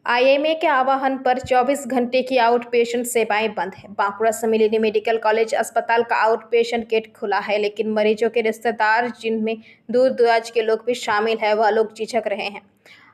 IMA के आह्वान पर 24 घंटे की आउटपेशेंट सेवाएं बंद हैं। बांकुड़ा से मिलेनियम मेडिकल कॉलेज अस्पताल का आउटपेशेंट गेट खुला है, लेकिन मरीजों के रिश्तेदार, जिनमें दूर दराज के लोग भी शामिल हैं, वह लोग झिझक रहे हैं।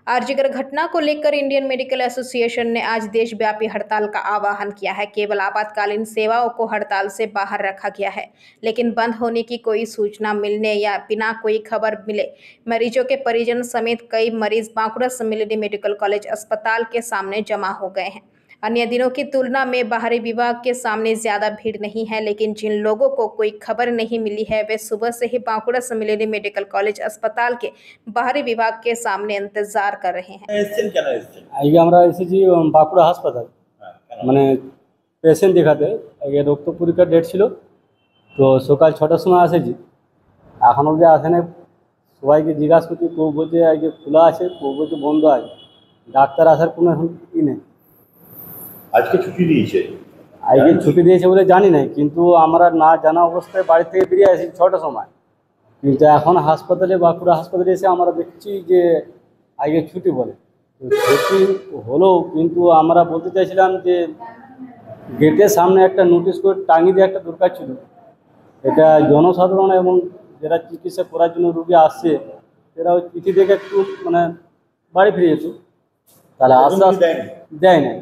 आरजीकर घटना को लेकर इंडियन मेडिकल एसोसिएशन ने आज देशव्यापी हड़ताल का आह्वान किया है। केवल आपातकालीन सेवाओं को हड़ताल से बाहर रखा गया है, लेकिन बंद होने की कोई सूचना मिलने या बिना कोई खबर मिले मरीजों के परिजन समेत कई मरीज बांकुड़ा से मिलेनियम मेडिकल कॉलेज अस्पताल के सामने जमा हो गए हैं। अन्य दिनों की तुलना में बाहरी विभाग के सामने ज्यादा भीड़ नहीं है, लेकिन जिन लोगों को कोई खबर नहीं मिली है वे सुबह से ही बांकुड़ा से मिलेनियम मेडिकल कॉलेज अस्पताल के बाहरी विभाग के सामने इंतजार कर रहे हैं। আমরা এসেছি বাঁকুড়া হাসপাতাল, মানে পেশেন্ট দেখাতে। আগে রক্ত পরীক্ষার ডেট ছিল, তো সকাল 6টার সময় আসেছি, এখন অবধি আসে না। সবাইকে জিজ্ঞাসা করছি, কেউ বলছে আজকে খোলা আছে, কেউ বলছে বন্ধ আছে। ডাক্তার আসার কোনো এখন ই নেই। আজকে ছুটি দিয়েছে, আজকে ছুটি দিয়েছে বলে জানি না, কিন্তু আমরা না জানা অবস্থায় বাড়ি থেকে বেরিয়ে আসি 6টার সময়। কিন্তু এখন হাসপাতালে, বাঁকুড়া হাসপাতালে এসে আমরা দেখছি যে আজকে ছুটি বলে। তো ছুটি হলেও কিন্তু আমরা বলতে চাইছিলাম যে গেটের সামনে একটা নোটিশ করে টাঙিয়ে দেওয়া একটা দরকার ছিল। এটা জনসাধারণ এবং যারা চিকিৎসা করার জন্য রোগী আসছে, এরা ওই চিঠি দেখে একটু মানে বাড়ি ফিরে যেত, তাহলে আশ্বাস দেয় না।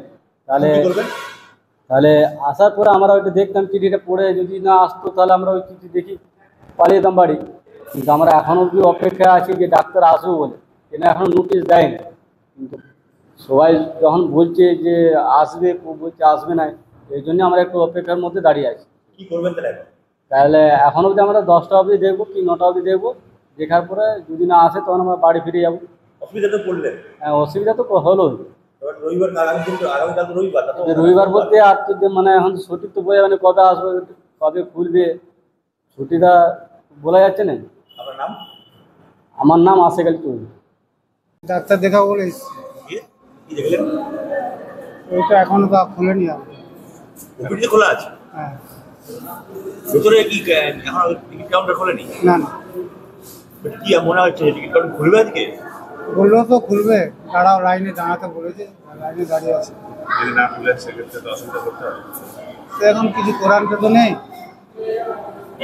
তাহলে আসার পরে আমরা ওইটা দেখতাম, চিঠিটা পড়ে যদি না আসতো তাহলে আমরা ওই চিঠি দেখি পালিয়ে যেতাম বাড়ি। কিন্তু আমরা এখন অবধি অপেক্ষায় আছি যে ডাক্তার আসবো বলে, কিন্তু এখনও নোটিশ দেয়নি। কিন্তু সবাই যখন বলছে যে আসবে, বলছে আসবে না, এই জন্য আমরা একটু অপেক্ষার মধ্যে দাঁড়িয়ে আছি। কি করবেন তাহলে এখন অবধি আমরা 10টা অবধি দেখবো কি 9টা অবধি দেখবো। দেখার পরে যদি না আসে তখন আমরা বাড়ি ফিরে যাবো। অসুবিধা তো পড়লেন? হ্যাঁ, অসুবিধা তো হলো। রবিবার বলতে আর তো মানে এখন ছুটি তো বোঝা, মানে কবে আসবে, কবে খুলবে, ছুটিটা বলা যাচ্ছে না। আপনার নাম? আমার নাম আশেক আলী চৌধুরী। ডাক্তার দেখা বলে কি দেখলেন? ওইটা এখনো তো খুলেনি। ওপিডি খোলা আছে? হ্যাঁ। ভিতরে কি এখন টিকিট কাউন্টার খোলেনি? না না। কি মনে হচ্ছে টিকিট কাউন্টার খুলবে আজকে? বললো তো খুলবে, দাঁড়াও লাইনে দাঁড়াতে বলেছে, লাইনে দাঁড়িয়ে আছে। যদি না খুলে সেক্ষেত্রে তো অসুবিধা করতে হবে। তো এখন কিছু করার তো নেই।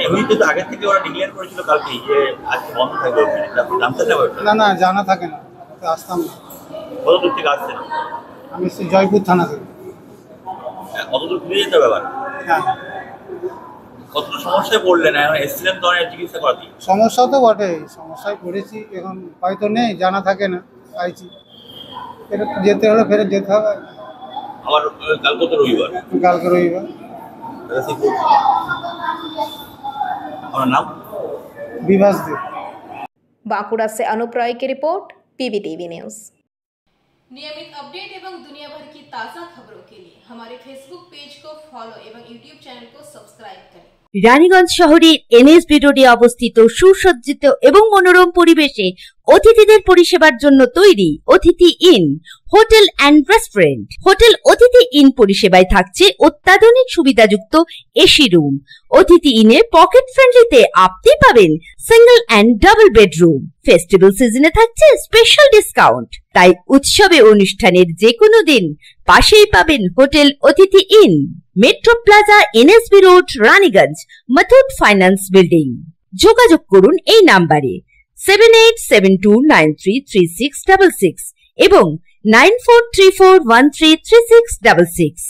এমনিতে তো আগে থেকে ওরা ডিক্লেয়ার করেছিল কালকে যে আজকে বন্ধ থাকবে। আপনি জানতেন না? না, জানা থাকে না, আসতাম না। কত দূর থেকে আসছেন? আমি জয়পুর থানা থেকে। কত দূর ঘুরে যেতে হবে? হ্যাঁ। কতটা সমস্যায় পড়লেন? এখন এসছিলেন তো অনেক চিকিৎসা করাতে। সমস্যা তো বটে, সমস্যায় পড়েছি। এখন হয়তো নেই, জানা থাকে না, পাইছি। ফেরত যেতে হলে ফেরত যেতে হবে। আবার কালকে তো রবিবার। কালকে রবিবার। আমার নাম विभास दे। बांकुड़ा से अनूप रॉय की रिपोर्ट, पीबीटीवी न्यूज। नियमित अपडेट एवं दुनिया भर की ताज़ा खबरों के लिए हमारे फेसबुक पेज को फॉलो एवं यूट्यूब चैनल को सब्सक्राइब करें। রানীগঞ্জ শহরের এনএসবি রোডে অবস্থিত সুসজ্জিত এবং মনোরম পরিবেশে অতিথিদের পরিষেবার জন্য তৈরি অতিথি in hotel and restaurant. Hotel অতিথি ইন পরিষেবায় থাকছে অত্যাধুনিক সুবিধাযুক্ত এসি রুম। অতিথি ইনে পকেট ফ্রেন্ডলিতে আপনি পাবেন single and double bedroom. Festival সিজনে থাকছে স্পেশাল ডিসকাউন্ট। তাই উৎসবে অনুষ্ঠানের যে কোনো দিন পাশেই পাবেন হোটেল অতিথি in, metro plaza, NSB road, Raniganj, Muthoot finance building. যোগাযোগ করুন এই নাম্বারে 7872933666 এবং 9434133666।